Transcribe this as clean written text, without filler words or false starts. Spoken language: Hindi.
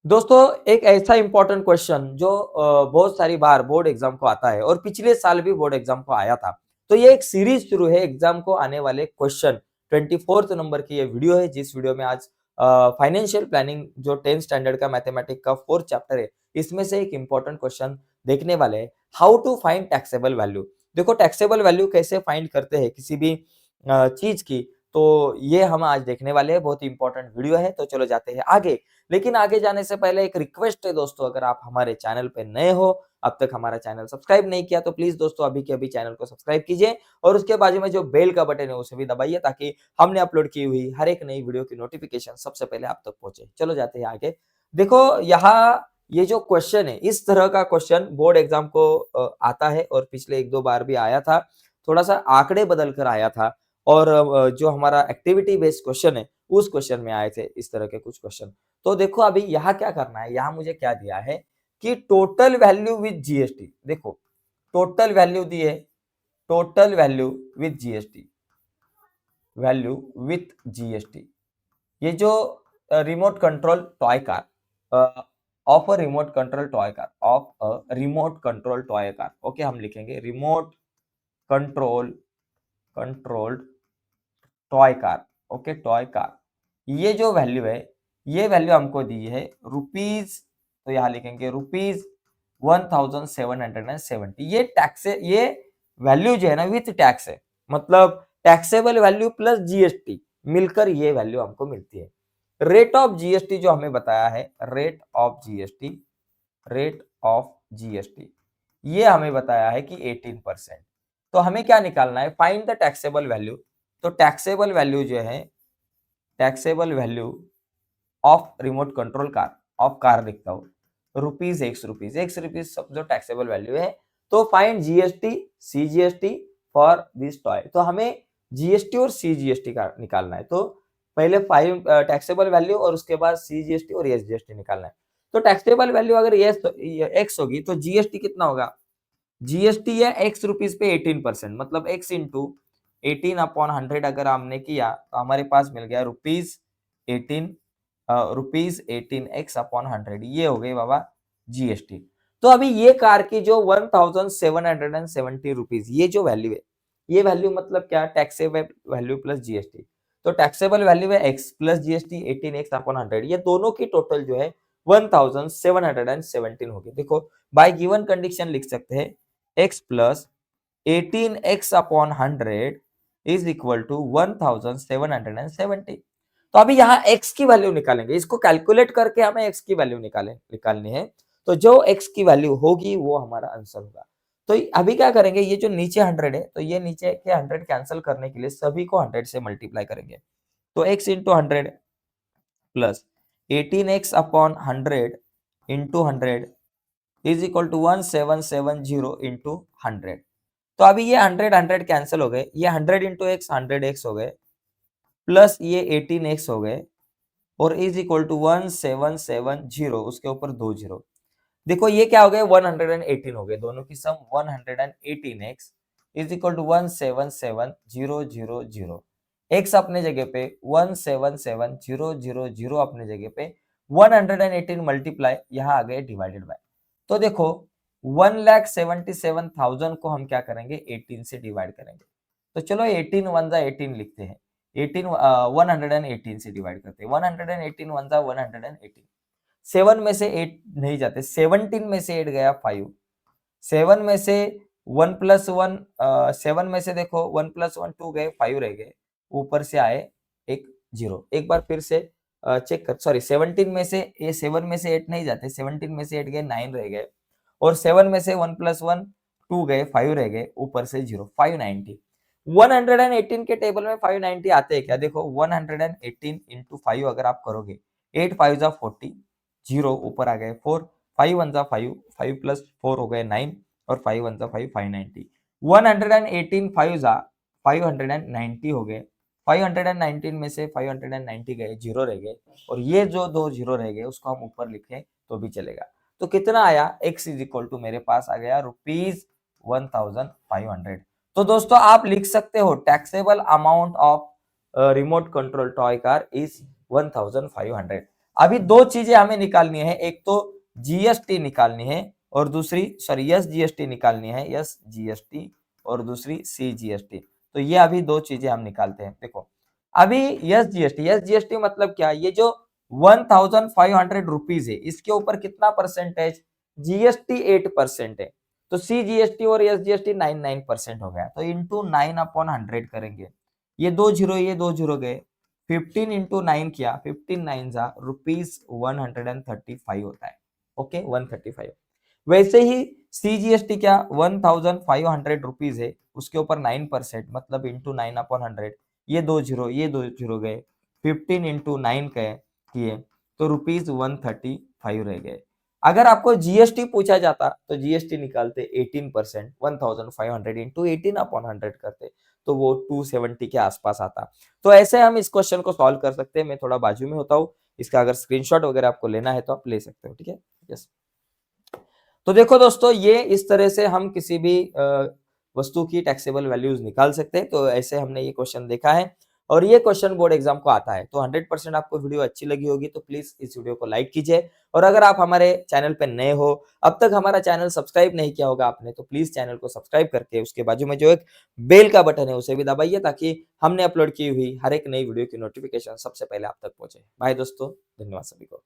दोस्तों एक ऐसा इंपॉर्टेंट क्वेश्चन जो बहुत सारी बार बोर्ड एग्जाम को आता है और पिछले साल भी बोर्ड एग्जाम को आया था। तो ये एक सीरीज शुरू है एग्जाम को आने वाले क्वेश्चन 24th नंबर की ये वीडियो है, जिस वीडियो में आज फाइनेंशियल प्लानिंग जो 10th स्टैंडर्ड का मैथमेटिक्स का 4th चैप्टर है, इसमें से एक इंपॉर्टेंट क्वेश्चन देखने वाले हैं। How to find taxable value. देखो टैक्सेबल वैल्यू कैसे फाइंड करते हैं किसी भी चीज की, तो ये हम आज देखने वाले हैं। बहुत ही इंपॉर्टेंट वीडियो है, तो चलो जाते हैं आगे। लेकिन आगे जाने से पहले एक रिक्वेस्ट है दोस्तों, अगर आप हमारे चैनल पे नए हो, अब तक हमारा चैनल सब्सक्राइब नहीं किया, तो प्लीज दोस्तों अभी के अभी चैनल को सब्सक्राइब कीजिए और उसके बाजू में जो बेल का बटन है उसे भी दबाइए, ताकि हमने अपलोड की हुई हर एक नई वीडियो की नोटिफिकेशन सबसे पहले आप तक पहुंचे। चलो जाते हैं आगे। देखो यहाँ ये जो क्वेश्चन है, इस तरह का क्वेश्चन बोर्ड एग्जाम को आता है और पिछले एक दो बार भी आया था। थोड़ा सा आंकड़े बदल कर आया था और जो हमारा एक्टिविटी बेस्ड क्वेश्चन है उस क्वेश्चन में आए थे इस तरह के कुछ क्वेश्चन। तो देखो अभी यहाँ क्या करना है, यहाँ मुझे क्या दिया है कि टोटल वैल्यू विद जीएसटी। देखो टोटल वैल्यू दी है, total value with GST, value with GST. ये जो remote control toy car, of a remote control toy car, of a remote control toy car. Okay, हम लिखेंगे remote control controlled toy car. Okay, toy car. ये जो वैल्यू है, ये वैल्यू हमको दी है रुपीज, तो यहाँ लिखेंगे रुपीज 1770। ये टैक्स है, ये वैल्यू जो है ना विथ टैक्स है, मतलब टैक्सेबल वैल्यू प्लस जीएसटी मिलकर ये वैल्यू हमको मिलती है। रेट ऑफ जीएसटी जो हमें बताया है, rate of GST, rate of GST ये हमें बताया है कि 18%। तो हमें क्या निकालना है, फाइंड द टैक्सेबल वैल्यू। तो टैक्सेबल वैल्यू जो है, taxable value of remote control car, of car लिखता हूं रुपीज, एक्स रुपीज जो टैक्सेबल वैल्यू है। तो find GST, CGST for this toy. तो हमें जीएसटी और सीजीएसटी का निकालना है। तो पहले फाइव टैक्सेबल वैल्यू और उसके बाद सीजीएसटी और एसजीएसटी निकालना है। तो टैक्सेबल वैल्यू अगर एक्स होगी तो जीएसटी कितना होगा, जीएसटी है एक्स रुपीज पे 18%, मतलब एक्स इंटू 18/100 अगर हमने किया तो हमारे पास मिल गया रुपीज 18, रुपीज 18x/100। ये हो गई बाबा जीएसटी। तो अभी ये कार की जो 1770 रुपीज ये जो वैल्यू है, ये वैल्यू मतलब क्या, टैक्सेबल वैल्यू प्लस जीएसटी। तो टैक्सेबल वैल्यू है एक्स प्लस जीएसटी 18x/100, ये दोनों की टोटल जो है 1717 होगी। देखो बाय गिवन कंडीशन लिख सकते हैं x plus 18x/100 is equal to 1770। तो अभी यहाँ x की वैल्यू निकालेंगे, इसको कैलकुलेट करके हमें x की वैल्यू निकालनी है। तो जो x की वैल्यू होगी वो हमारा आंसर होगा। तो अभी क्या करेंगे, ये जो नीचे 100 है, तो ये नीचे के 100 कैंसिल करने के लिए सभी को 100 से मल्टीप्लाई करेंगे। तो x into 100 plus 18x/100 into 100 is equal to 1770 into 100। तो अभी ये 100 कैंसिल हो गए, ये 100 इंटू एक्स 100x हो गए, प्लस ये 18x हो गए, और इज इक्वल टू 1770, उसके ऊपर 2 जीरो। देखो ये क्या हो गए, 118 हो गए, दोनों की sum 118x is equal to 177000। x अपने जगह पे 177000 अपने जगह पे, 118 मल्टीप्लाई यहाँ आ गए डिवाइडेड बाय। तो देखो 1,77,000 को हम क्या करेंगे, 18 से डिवाइड करेंगे। तो चलो 18 वन जा 18 लिखते हैं, 118 से डिवाइड करते हैं, 118 वन जा 118। 7 में से 8 नहीं जाते, 17 में से 8 गया 5, 7 में से 1 प्लस 1, 7 में से देखो 1 प्लस 1 2 गए, 5 रह गए, ऊपर से आए एक जीरो। एक बार फिर से चेक कर, सॉरी 17 में से, ये 7 में से 8 नहीं जाते, 17 में से 8 गए 9 रह गए, और 7 में से 1 प्लस 1 2 गए, 5 रह गए, ऊपर से जीरो, 590। 118 के टेबल में 590 आते हैं क्या, देखो 118 इंटू 5 अगर आप करोगे, 8 5 जा 40, जीरो ऊपर आ गए 4, 5 1 जा 5, 5 प्लस 4 हो गए 9, और 5 1 जा 5, 590। 118 5 जा 590 हो गए, 519 में से 590 गए, जीरो रह गए, और ये जो दो जीरो रह गए उसको हम ऊपर लिखें तो भी चलेगा। तो कितना आया, x इज इक्वल टू मेरे पास आ गया रुपीज 1500। तो दोस्तों आप लिख सकते हो taxable amount of remote control toy car is 1500। अभी दो चीजें हमें निकालनी है, एक तो जीएसटी निकालनी है और दूसरी यस जीएसटी निकालनी है, यस जीएसटी, और दूसरी सी जीएसटी। तो ये अभी दो चीजें हम निकालते हैं। देखो अभी यस जीएसटी मतलब क्या, ये जो 1500 रुपीज है इसके ऊपर कितना परसेंटेज जीएसटी 8% है, तो सी जीएसटी और एस जीएसटी 9% हो गया, तो इंटू 9/100 करेंगे, ये दो जीरो गए, 15 इंटू 9 किया, 15 9 जा ₹135 होता है। ओके 135। वैसे ही सीजीएसटी क्या 1500 रुपीज है, उसके ऊपर 9% मतलब इंटू 9/100, ये दो जीरो गए, 15 इंटू 9 किए तो ₹135 रह गए। अगर आपको जीएसटी पूछा जाता तो जीएसटी निकालते 18%, 1500 इंटू 18/100 करते तो वो 270 के आसपास आता। तो ऐसे हम इस क्वेश्चन को सॉल्व कर सकते हैं। मैं थोड़ा बाजू में होता हूँ, इसका अगर स्क्रीनशॉट वगैरह आपको लेना है तो आप ले सकते हो, ठीक है। यस, तो देखो दोस्तों, ये इस तरह से हम किसी भी वस्तु की टैक्सेबल वैल्यूज निकाल सकते हैं। तो ऐसे हमने ये क्वेश्चन देखा है और ये क्वेश्चन बोर्ड एग्जाम को आता है। तो 100% आपको वीडियो अच्छी लगी होगी तो प्लीज इस वीडियो को लाइक कीजिए, और अगर आप हमारे चैनल पे नए हो, अब तक हमारा चैनल सब्सक्राइब नहीं किया होगा आपने, तो प्लीज चैनल को सब्सक्राइब करके उसके बाजू में जो एक बेल का बटन है उसे भी दबाइए, ताकि हमने अपलोड की हुई हर एक नई वीडियो की नोटिफिकेशन सबसे पहले आप तक पहुंचे। बाय दोस्तों, धन्यवाद सभी को।